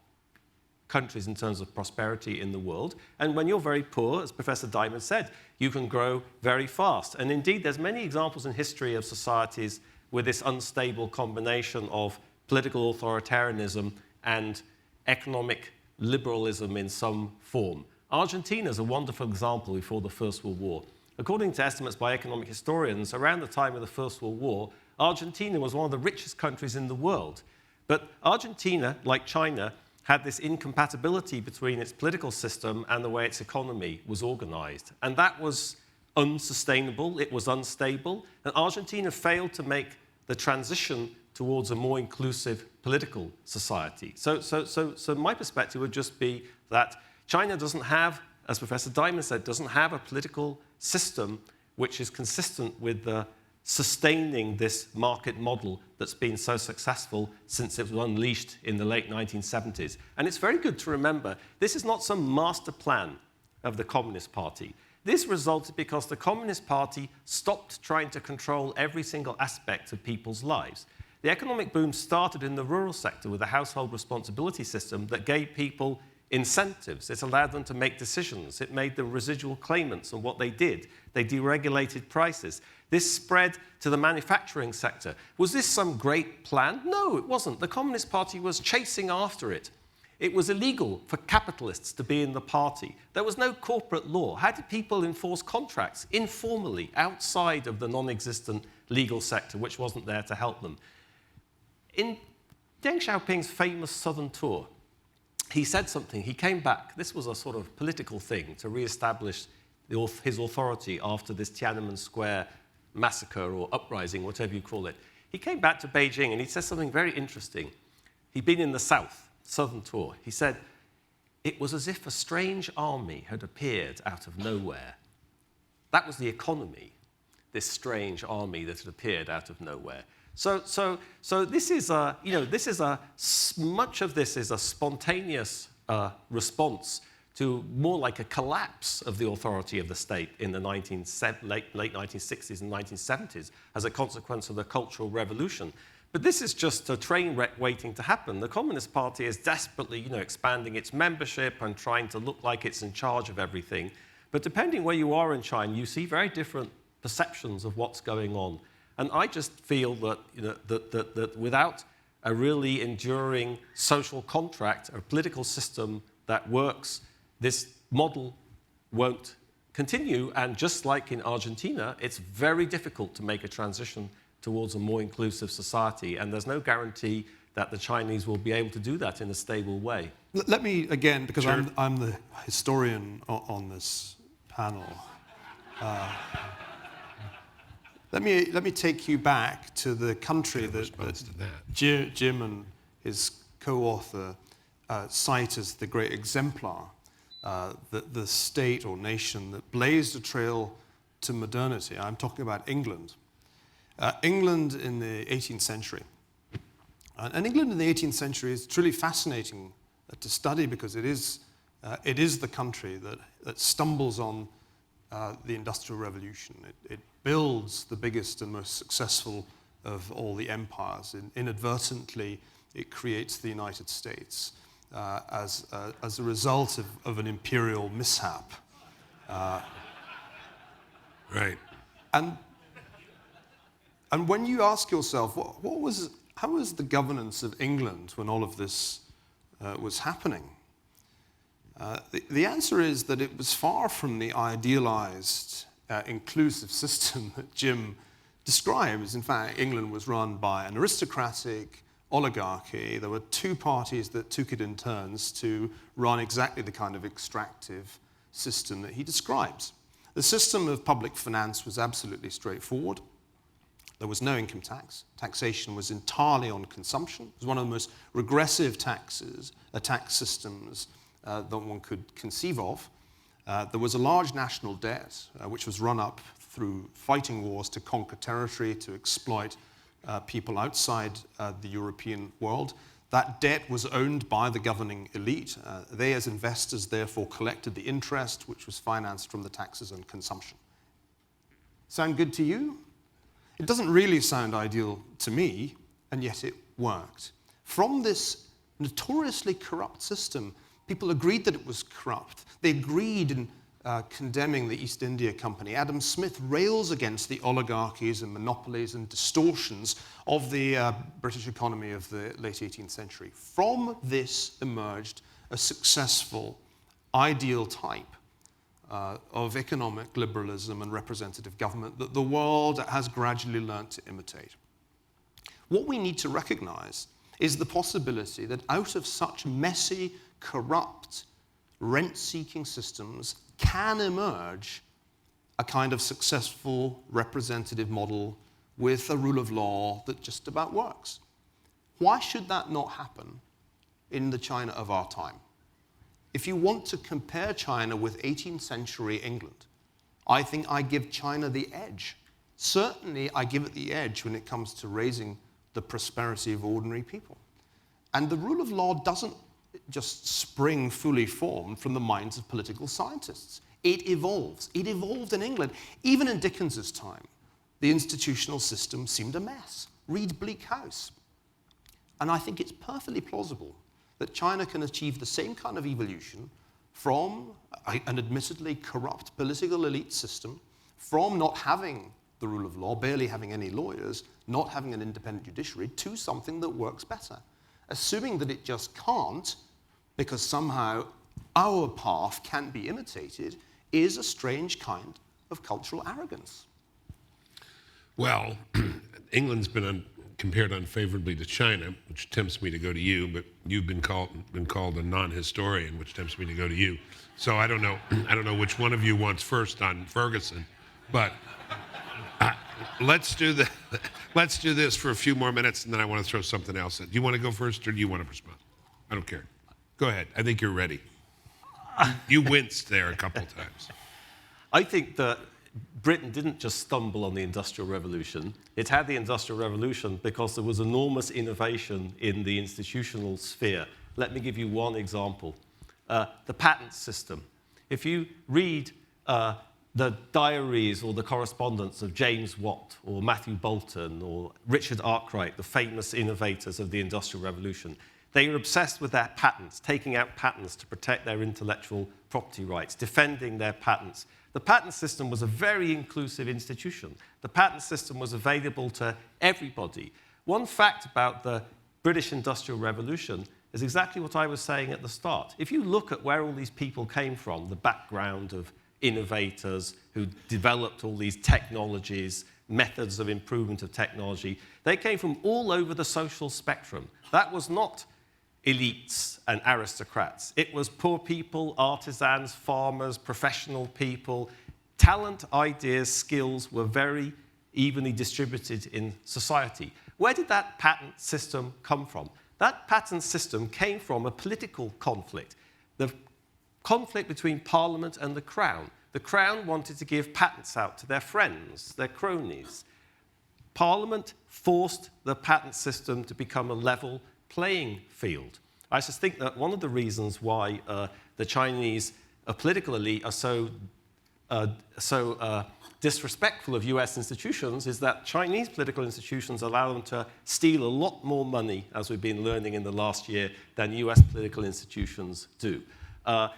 countries in terms of prosperity in the world. And when you're very poor, as Professor Diamond said, you can grow very fast. And indeed, there's many examples in history of societies with this unstable combination of political authoritarianism and economic liberalism in some form. Argentina is a wonderful example before the First World War. According to estimates by economic historians, around the time of the First World War, Argentina was one of the richest countries in the world. But Argentina, like China, had this incompatibility between its political system and the way its economy was organized. And that was unsustainable, it was unstable, and Argentina failed to make the transition towards a more inclusive political society. So my perspective would just be that China doesn't have, as Professor Diamond said, doesn't have a political system which is consistent with the sustaining this market model that's been so successful since it was unleashed in the late 1970s. And it's very good to remember, this is not some master plan of the Communist Party. This resulted because the Communist Party stopped trying to control every single aspect of people's lives. The economic boom started in the rural sector with a household responsibility system that gave people incentives. It allowed them to make decisions. It made them residual claimants on what they did. They deregulated prices. This spread to the manufacturing sector. Was this some great plan? No, it wasn't. The Communist Party was chasing after it. It was illegal for capitalists to be in the party. There was no corporate law. How did people enforce contracts? Informally, outside of the non-existent legal sector, which wasn't there to help them. In Deng Xiaoping's famous Southern tour, he said something. He came back. This was a sort of political thing to re-establish his authority after this Tiananmen Square massacre or uprising, whatever you call it. He came back to Beijing and he said something very interesting. He'd been in the South, Southern tour. He said, it was as if a strange army had appeared out of nowhere. That was the economy, this strange army that had appeared out of nowhere. So this is much of this is a spontaneous response to more like a collapse of the authority of the state in the late 1960s and 1970s as a consequence of the Cultural Revolution. But this is just a train wreck waiting to happen. The Communist Party is desperately, expanding its membership and trying to look like it's in charge of everything. But depending where you are in China, you see very different perceptions of what's going on. And I just feel that, that without a really enduring social contract, a political system that works, this model won't continue. And just like in Argentina, it's very difficult to make a transition towards a more inclusive society. And there's no guarantee that the Chinese will be able to do that in a stable way. Let me, again, because Sure. I'm the historian on this panel, let me take you back to the country that Jim and his co-author cite as the great exemplar, the state or nation that blazed a trail to modernity. I'm talking about England. England in the 18th century. And England in the 18th century is truly fascinating to study because it is the country that stumbles on the Industrial Revolution. It builds the biggest and most successful of all the empires. Inadvertently, it creates the United States as a result of an imperial mishap. Right. And when you ask yourself, how was the governance of England when all of this was happening? The answer is that it was far from the idealized, inclusive system that Jim describes. In fact, England was run by an aristocratic oligarchy. There were two parties that took it in turns to run exactly the kind of extractive system that he describes. The system of public finance was absolutely straightforward. There was no income tax. Taxation was entirely on consumption. It was one of the most regressive tax systems that one could conceive of. There was a large national debt, which was run up through fighting wars to conquer territory, to exploit people outside the European world. That debt was owned by the governing elite. They, as investors, therefore collected the interest, which was financed from the taxes on consumption. Sound good to you? It doesn't really sound ideal to me, and yet it worked. From this notoriously corrupt system, people agreed that it was corrupt. They agreed in condemning the East India Company. Adam Smith rails against the oligarchies and monopolies and distortions of the British economy of the late 18th century. From this emerged a successful, ideal type of economic liberalism and representative government that the world has gradually learnt to imitate. What we need to recognize is the possibility that out of such messy, corrupt, rent-seeking systems can emerge a kind of successful representative model with a rule of law that just about works. Why should that not happen in the China of our time? If you want to compare China with 18th century England, I think I give China the edge. Certainly, I give it the edge when it comes to raising the prosperity of ordinary people. And the rule of law doesn't just spring fully formed from the minds of political scientists. It evolves. It evolved in England. Even in Dickens's time, the institutional system seemed a mess. Read Bleak House. And I think it's perfectly plausible that China can achieve the same kind of evolution from an admittedly corrupt political elite system, from not having the rule of law, barely having any lawyers, not having an independent judiciary, to something that works better. Assuming that it just can't, because somehow our path can't be imitated, is a strange kind of cultural arrogance. Well, England's been compared unfavorably to China, which tempts me to go to you, but you've been called a non-historian, which tempts me to go to you. So I don't know which one of you wants first on Ferguson, but let's do this for a few more minutes, and then I want to throw something else in. Do you want to go first, or do you want to respond? I don't care. Go ahead. I think you're ready. You winced there a couple times. I think that Britain didn't just stumble on the Industrial Revolution. It had the Industrial Revolution because there was enormous innovation in the institutional sphere. Let me give you one example. The patent system. If you read the diaries or the correspondence of James Watt or Matthew Boulton or Richard Arkwright, the famous innovators of the Industrial Revolution, they were obsessed with their patents, taking out patents to protect their intellectual property rights, defending their patents. The patent system was a very inclusive institution. The patent system was available to everybody. One fact about the British Industrial Revolution is exactly what I was saying at the start. If you look at where all these people came from, the background of innovators who developed all these technologies, methods of improvement of technology, they came from all over the social spectrum. That was not elites and aristocrats. It was poor people, artisans, farmers, professional people. Talent, ideas, skills were very evenly distributed in society. Where did that patent system come from? That patent system came from a political conflict, the conflict between Parliament and the Crown. The Crown wanted to give patents out to their friends, their cronies. Parliament forced the patent system to become a level playing field. I just think that one of the reasons why the Chinese political elite are so disrespectful of US institutions is that Chinese political institutions allow them to steal a lot more money, as we've been learning in the last year, than US political institutions do. I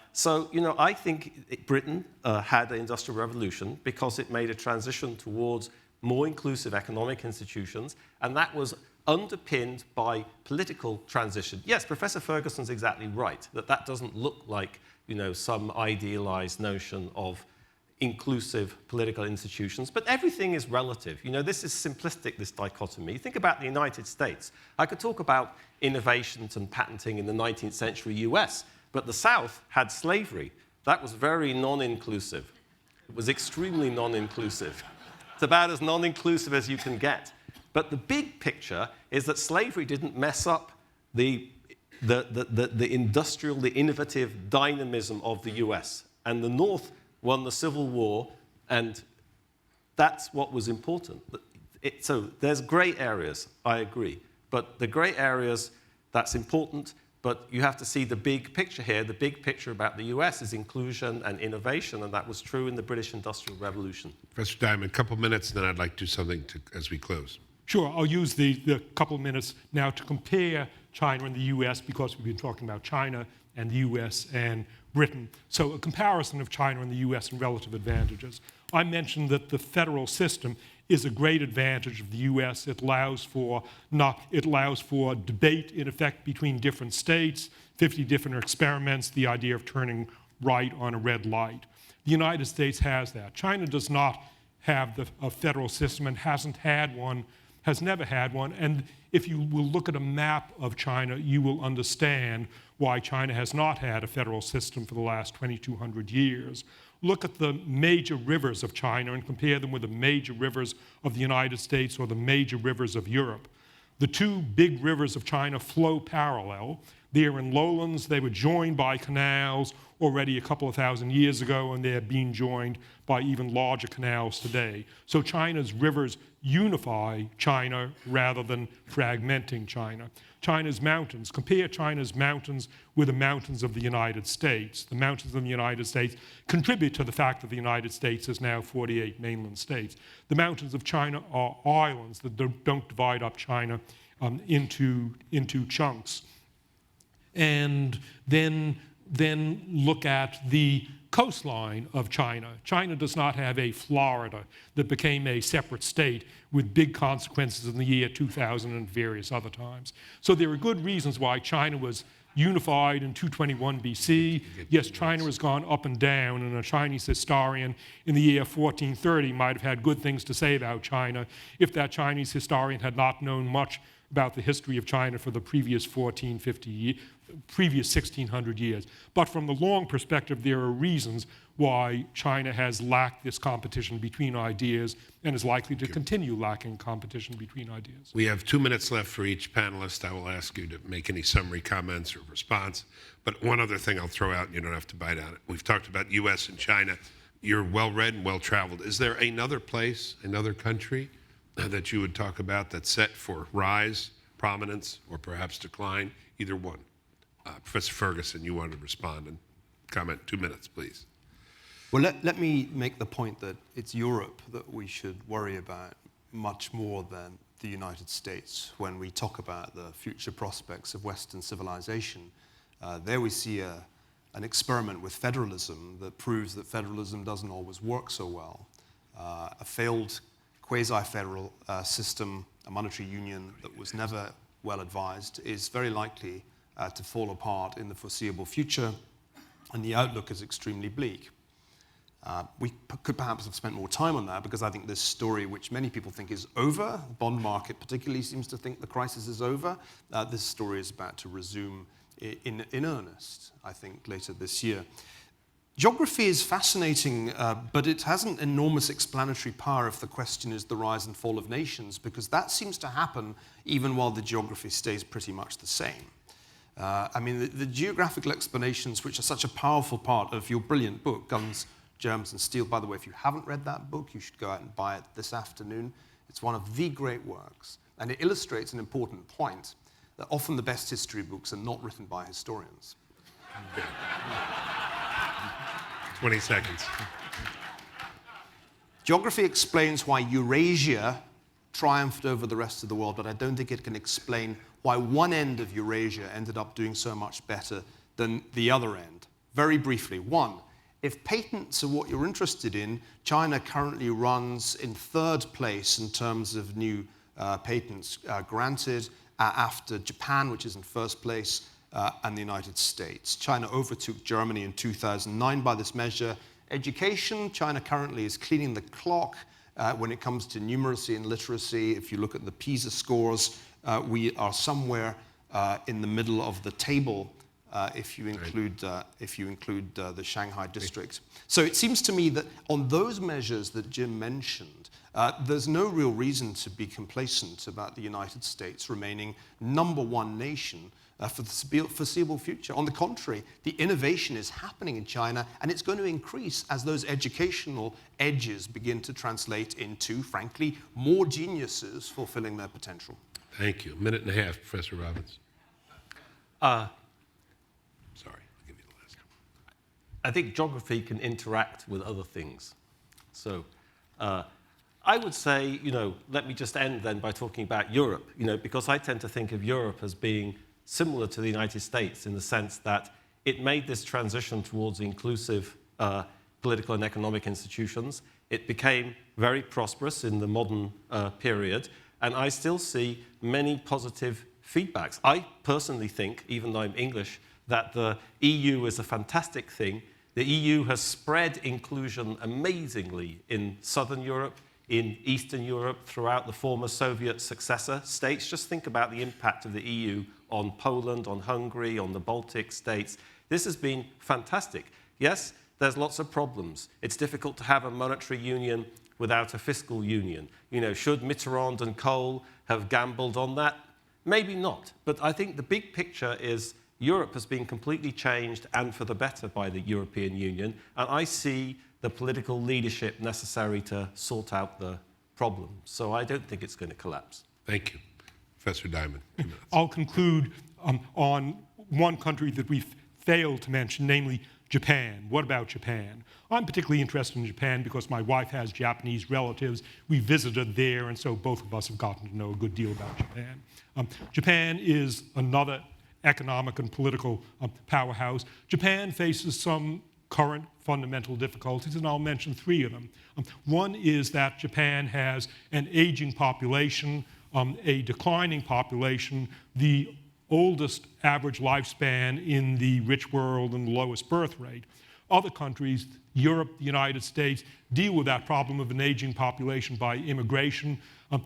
think Britain had an industrial revolution because it made a transition towards more inclusive economic institutions, and that was underpinned by political transition. Yes, Professor Ferguson's exactly right, that doesn't look like, some idealized notion of inclusive political institutions, but everything is relative. This is simplistic, this dichotomy. Think about the United States. I could talk about innovations and patenting in the 19th century US, but the South had slavery. That was very non-inclusive. It was extremely non-inclusive. It's about as non-inclusive as you can get. But the big picture is that slavery didn't mess up the industrial, the innovative dynamism of the US. And the North won the Civil War, and that's what was important. So there's gray areas, I agree. But the gray areas, that's important, but you have to see the big picture here. The big picture about the US is inclusion and innovation, and that was true in the British Industrial Revolution. Professor Diamond, a couple minutes, and then I'd like to do something as we close. Sure, I'll use the couple of minutes now to compare China and the US, because we've been talking about China and the US and Britain. So a comparison of China and the US and relative advantages. I mentioned that the federal system is a great advantage of the US. It allows for debate, in effect, between different states, 50 different experiments, the idea of turning right on a red light. The United States has that. China does not have a federal system and hasn't had one, has never had one. And if you will look at a map of China, you will understand why China has not had a federal system for the last 2,200 years. Look at the major rivers of China and compare them with the major rivers of the United States or the major rivers of Europe. The two big rivers of China flow parallel. They're in lowlands. They were joined by canals already a couple of thousand years ago, and they're being joined by even larger canals today. So China's rivers unify China rather than fragmenting China. China's mountains, compare China's mountains with the mountains of the United States. The mountains of the United States contribute to the fact that the United States is now 48 mainland states. The mountains of China are islands that don't divide up China into chunks. And then look at the coastline of China. China does not have a Florida that became a separate state with big consequences in the year 2000 and various other times. So there are good reasons why China was unified in 221 BC. Yes, China has gone up and down, and a Chinese historian in the year 1430 might have had good things to say about China if that Chinese historian had not known much about the history of China for the previous 1,600 years. But from the long perspective, there are reasons why China has lacked this competition between ideas and is likely to continue lacking competition between ideas. We have 2 minutes left for each panelist. I will ask you to make any summary comments or response. But one other thing I'll throw out, and you don't have to bite on it. We've talked about US and China. You're well-read and well-traveled. Is there another place, another country that you would talk about that's set for rise, prominence, or perhaps decline? Either one. Professor Ferguson, you wanted to respond and comment. 2 minutes, please. Well, let me make the point that it's Europe that we should worry about much more than the United States when we talk about the future prospects of Western civilization. There we see an experiment with federalism that proves that federalism doesn't always work so well. A failed quasi-federal system, a monetary union that was never well advised, is very likely to fall apart in the foreseeable future, and the outlook is extremely bleak. We could perhaps have spent more time on that, because I think this story, which many people think is over, the bond market particularly seems to think the crisis is over, this story is about to resume in earnest, I think, later this year. Geography is fascinating, but it has an enormous explanatory power if the question is the rise and fall of nations, because that seems to happen even while the geography stays pretty much the same. I mean, the geographical explanations, which are such a powerful part of your brilliant book, Guns, Germs, and Steel. By the way, if you haven't read that book, you should go out and buy it this afternoon. It's one of the great works, and it illustrates an important point, that often the best history books are not written by historians. 20 seconds. Geography explains why Eurasia triumphed over the rest of the world, but I don't think it can explain why one end of Eurasia ended up doing so much better than the other end. Very briefly, one, if patents are what you're interested in, China currently runs in third place in terms of new patents granted, after Japan, which is in first place, and the United States. China overtook Germany in 2009 by this measure. Education, China currently is cleaning the clock when it comes to numeracy and literacy. If you look at the PISA scores, we are somewhere in the middle of the table if you include the Shanghai district. So it seems to me that on those measures that Jim mentioned, there's no real reason to be complacent about the United States remaining #1 nation for the foreseeable future. On the contrary, the innovation is happening in China, and it's going to increase as those educational edges begin to translate into, frankly, more geniuses fulfilling their potential. Thank you. A minute and a half, Professor Robbins. Sorry, I'll give you the last one. I think geography can interact with other things. So I would say, let me just end then by talking about Europe, because I tend to think of Europe as being similar to the United States in the sense that it made this transition towards inclusive political and economic institutions. It became very prosperous in the modern period, and I still see many positive feedbacks. I personally think, even though I'm English, that the EU is a fantastic thing. The EU has spread inclusion amazingly in Southern Europe, in Eastern Europe, throughout the former Soviet successor states. Just think about the impact of the EU on Poland, on Hungary, on the Baltic states. This has been fantastic. Yes, there's lots of problems. It's difficult to have a monetary union without a fiscal union. Should Mitterrand and Kohl have gambled on that? Maybe not. But I think the big picture is Europe has been completely changed and for the better by the European Union. And I see the political leadership necessary to sort out the problem. So I don't think it's going to collapse. Thank you. Professor Diamond. 2 minutes. I'll conclude on one country that we've failed to mention, namely Japan. What about Japan? I'm particularly interested in Japan because my wife has Japanese relatives. We visited there, and so both of us have gotten to know a good deal about Japan. Japan is another economic and political powerhouse. Japan faces some current fundamental difficulties, and I'll mention 3 of them. One is that Japan has an aging population, a declining population, the oldest average lifespan in the rich world and the lowest birth rate. Other countries, Europe, the United States, deal with that problem of an aging population by immigration.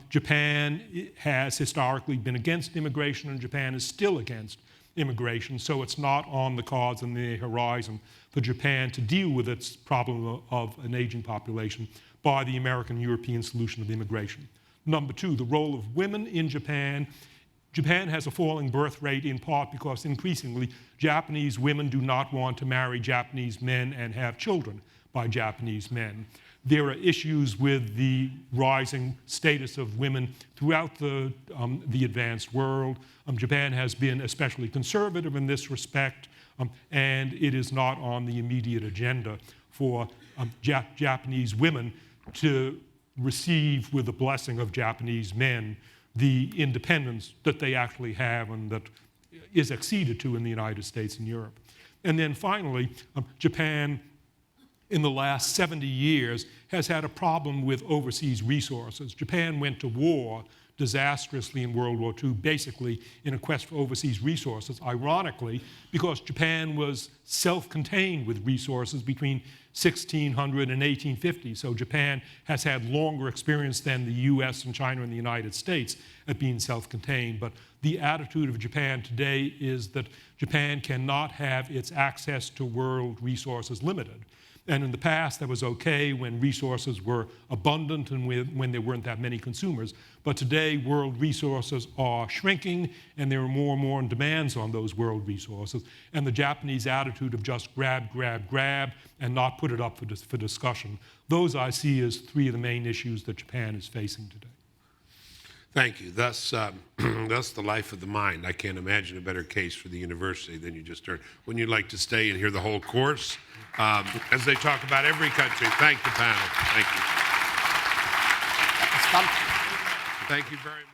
Japan has historically been against immigration, and Japan is still against immigration, so it's not on the cards and the horizon for Japan to deal with its problem of an aging population by the American-European solution of immigration. Number 2, the role of women in Japan. Japan has a falling birth rate in part because increasingly Japanese women do not want to marry Japanese men and have children by Japanese men. There are issues with the rising status of women throughout the advanced world. Japan has been especially conservative in this respect, and it is not on the immediate agenda for Japanese women to receive with the blessing of Japanese men the independence that they actually have and that is acceded to in the United States and Europe. And then finally, Japan in the last 70 years has had a problem with overseas resources. Japan went to war disastrously in World War II, basically in a quest for overseas resources, ironically, because Japan was self-contained with resources between 1600 and 1850. So Japan has had longer experience than the US and China and the United States at being self-contained. But the attitude of Japan today is that Japan cannot have its access to world resources limited. And in the past, that was okay when resources were abundant and when there weren't that many consumers. But today, world resources are shrinking, and there are more and more demands on those world resources. And the Japanese attitude of just grab, grab, grab, and not put it up for discussion, those I see as 3 of the main issues that Japan is facing today. Thank you. Thus the life of the mind. I can't imagine a better case for the university than you just heard. Wouldn't you like to stay and hear the whole course as they talk about every country? Thank the panel. Thank you. It's fun. Thank you very much.